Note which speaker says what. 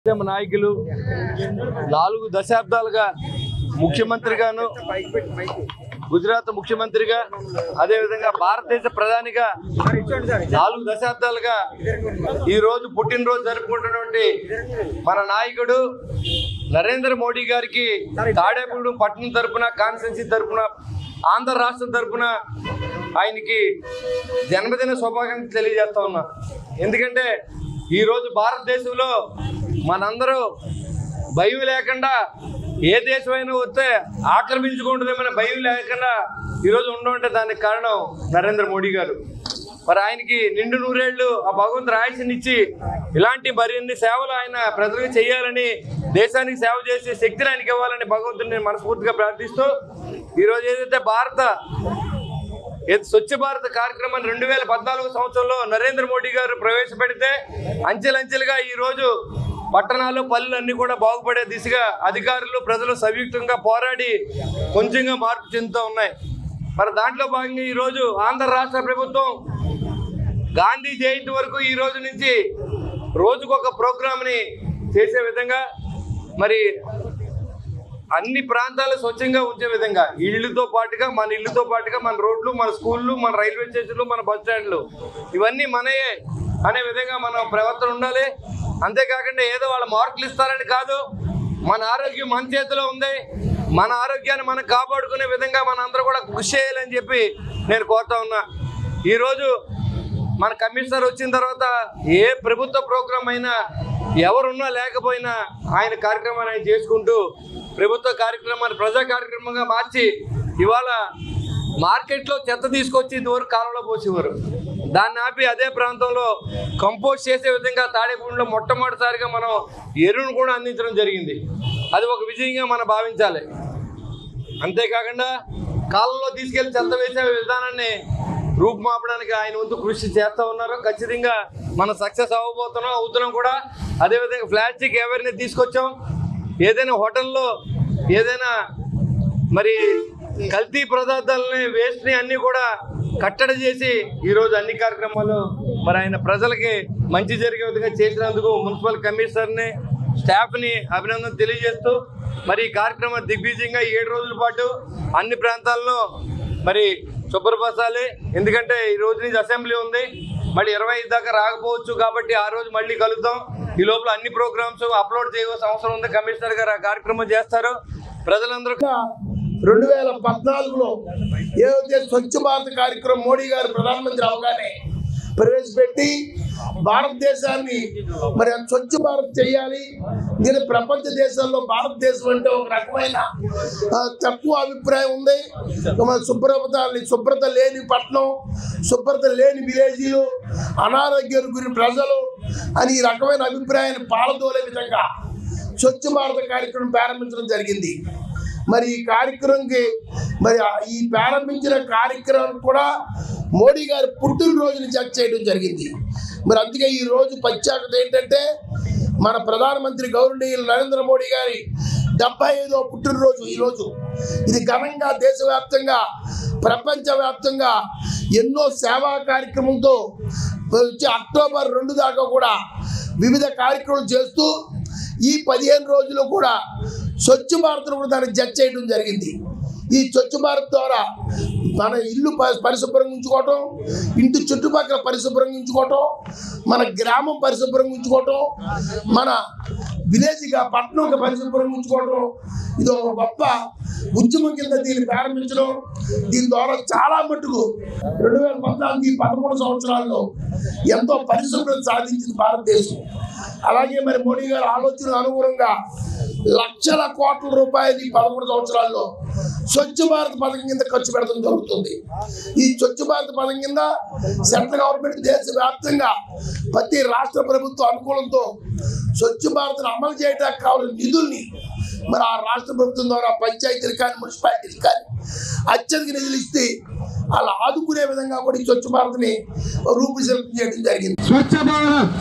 Speaker 1: నాయకులు 4 దశాబ్దాలుగా ముఖ్యమంత్రిగాను గుజరాత్ ముఖ్యమంత్రిగా అదే విధంగా భారతదేశ ప్రధానిగా 4 దశాబ్దాలుగా ఈ రోజు పుట్టినరోజు జరుపుకుంటున్నటువంటి మన నాయకుడు నరేంద్ర మోడీ గారికి తాడేపల్లి పట్టణం తరపున కాన్స్టిట్యున్సీ తరపున ఆంధ్ర రాష్ట్రం తరపున ఆయనకి జన్మదిన శుభాకాంక్షలు తెలియజేస్తా ఉన్నా। ఎందుకంటే ఈ రోజు భారతదేశంలో మనందరూ భయం లేకుండా ఏ దేశమైనా వస్తే ఆక్రమించుకుంటుందేమైనా భయం లేకుండా ఈరోజు ఉండమంటే దానికి కారణం నరేంద్ర మోడీ గారు। మరి ఆయనకి నిండు నూరేళ్లు ఆ భగవంతుడు ఆయుష్నిచ్చి ఇలాంటి మరిన్ని సేవలు ఆయన ప్రజలకు చేయాలని దేశానికి సేవ చేసే శక్తిని ఆయనకి ఇవ్వాలని భగవంతుడిని మనస్ఫూర్తిగా ప్రార్థిస్తూ ఈరోజు ఏదైతే స్వచ్ఛ భారత్ కార్యక్రమాన్ని 2014 సంవత్సరంలో నరేంద్ర మోడీ గారు ప్రవేశపెడితే అంచెలంచెలుగా ఈరోజు పట్టణాలు పల్లెలు అన్నీ కూడా బాగుపడే దిశగా అధికారులు ప్రజలు సంయుక్తంగా పోరాడి కొంచెంగా మార్పు చెందుతూ ఉన్నాయి। మరి దాంట్లో భాగంగా ఈరోజు ఆంధ్ర రాష్ట్ర ప్రభుత్వం గాంధీ జయంతి వరకు ఈ రోజు నుంచి రోజుకొక ప్రోగ్రామ్ని చేసే విధంగా మరి అన్ని ప్రాంతాలు స్వచ్ఛంగా ఉంచే విధంగా ఇళ్లతో పాటుగా మన రోడ్లు మన స్కూళ్ళు మన రైల్వే స్టేషన్లు మన బస్ స్టాండ్లు ఇవన్నీ మనయే అనే విధంగా మనం ప్రవర్తన ఉండాలి। అంతేకాకుండా ఏదో వాళ్ళ మార్కులు ఇస్తారని కాదు, మన ఆరోగ్యం మన చేతిలో ఉంది, మన ఆరోగ్యాన్ని మనం కాపాడుకునే విధంగా మనందరూ కూడా కృషి చేయాలని చెప్పి నేను కోరుతా ఉన్నా। ఈరోజు మన కమిషనర్ వచ్చిన తర్వాత ఏ ప్రభుత్వ ప్రోగ్రాం అయినా ఎవరున్నా లేకపోయినా ఆయన కార్యక్రమాన్ని ఆయన చేసుకుంటూ ప్రభుత్వ కార్యక్రమాన్ని ప్రజా కార్యక్రమంగా మార్చి ఇవాళ మార్కెట్లో చెత్త తీసుకొచ్చి ఇంతవరకు కాలంలో పోసేవారు, దాన్ని ఆపి అదే ప్రాంతంలో కంపోస్ట్ చేసే విధంగా తాడేపల్లిలో మొట్టమొదటిసారిగా మనం ఎరువును కూడా అందించడం జరిగింది। అది ఒక విజయంగా మనం భావించాలి। అంతేకాకుండా కాలంలో తీసుకెళ్లి చెత్త వేసే విధానాన్ని రూపుమాపడానికి ఆయన వంతు కృషి చేస్తూ ఉన్నారు। ఖచ్చితంగా మనం సక్సెస్ అవుతున్నాం కూడా। అదేవిధంగా ప్లాస్టిక్ అవేర్నెస్ తీసుకొచ్చాం। ఏదైనా హోటల్లో ఏదైనా మరి కల్తీ పదార్థాలని వేస్ట్ని అన్నీ కూడా కట్టడి చేసి ఈరోజు అన్ని కార్యక్రమాలు మరి ఆయన ప్రజలకి మంచి జరిగే విధంగా చేసినందుకు మున్సిపల్ కమిషనర్ని స్టాఫ్ని అభినందన తెలియజేస్తూ మరి ఈ కార్యక్రమం దిగ్విజయంగా 7 రోజుల పాటు అన్ని ప్రాంతాల్లో మరి శుభ్రపరచాలి। ఎందుకంటే ఈ రోజు నుంచి అసెంబ్లీ ఉంది, మళ్ళీ 25 దాకా రాకపోవచ్చు కాబట్టి ఆ రోజు మళ్ళీ కలుద్దాం। ఈ లోపల అన్ని ప్రోగ్రామ్స్ అప్లోడ్ చేయవలసిన అవసరం ఉంది, కమిషనర్ గారు ఆ కార్యక్రమం చేస్తారు। ప్రజలందరూ
Speaker 2: 2014లో ఏదైతే స్వచ్ఛ భారత్ కార్యక్రమం మోడీ గారు ప్రధానమంత్రి అవగానే ప్రవేశపెట్టి భారతదేశాన్ని మరి స్వచ్ఛ భారత్ చేయాలి, దీని ప్రపంచ దేశాల్లో భారతదేశం అంటే ఒక రకమైన తక్కువ అభిప్రాయం ఉంది। శుభ్రత లేని పట్టణం, శుభ్రత లేని విలేజీలు, అనారోగ్యం గురి ప్రజలు అని ఈ రకమైన అభిప్రాయాన్ని పాలదోలే విధంగా స్వచ్ఛ భారత కార్యక్రమం ప్రారంభించడం జరిగింది। మరి ఈ కార్యక్రమంకి ఈ ప్రారంభించిన కార్యక్రమం కూడా మోడీ గారి పుట్టినరోజుని జడ్జ్ చేయడం జరిగింది। మరి అందుకే ఈ రోజు ప్రత్యేకత ఏంటంటే మన ప్రధానమంత్రి గౌరవనీయులు నరేంద్ర మోడీ గారి 75వ పుట్టినరోజు ఈరోజు। ఇది ఘనంగా దేశవ్యాప్తంగా ప్రపంచవ్యాప్తంగా ఎన్నో సేవా కార్యక్రమంతో వచ్చి అక్టోబర్ 2 దాకా కూడా వివిధ కార్యక్రమాలు చేస్తూ ఈ 15 రోజులు కూడా స్వచ్ఛ భారత్ను కూడా దాన్ని జడ్జ్ చేయడం జరిగింది। ఈ స్వచ్ఛ భారత్ ద్వారా మన ఇల్లు పరిశుభ్రంగా ఉంచుకోవటం, ఇంటి చుట్టుపక్కల పరిశుభ్రంగా ఉంచుకోవటం, మన గ్రామం పరిశుభ్రంగా ఉంచుకోవటం, మన విలేజ్గా పట్టణంగా పరిశుభ్రంగా ఉంచుకోవటం ఇది ఒక గొప్ప ఉద్యమం కింద దీన్ని ప్రారంభించడం। దీని ద్వారా చాలా మట్టుకు 2014-13 సంవత్సరాల్లో ఎంతో పరిశుభ్రత సాధించింది భారతదేశం। అలాగే మరి మోడీ గారి ఆలోచన అనుగుణంగా లక్షల కోట్ల రూపాయలు ఈ 13 సంవత్సరాల్లో స్వచ్ఛ భారత్ పథకం కింద ఖర్చు పెడతాం జరుగుతుంది। ఈ స్వచ్ఛ భారత్ పథకం కింద సెంట్రల్ గవర్నమెంట్ దేశవ్యాప్తంగా ప్రతి రాష్ట్ర ప్రభుత్వ అనుకూలంతో స్వచ్ఛ భారత్ను అమలు చేయడానికి కావాల్సిన నిధుల్ని మరి ఆ రాష్ట్ర ప్రభుత్వం ద్వారా పంచాయతీలు కానీ మున్సిపాలిటీలు కానీ అత్యధిక నిధులు ఇస్తే అలా ఆదుకునే విధంగా కూడా ఈ స్వచ్ఛ భారత్ని రూపుశిల్పం చేయడం జరిగింది।
Speaker 3: స్వచ్ఛ భారత్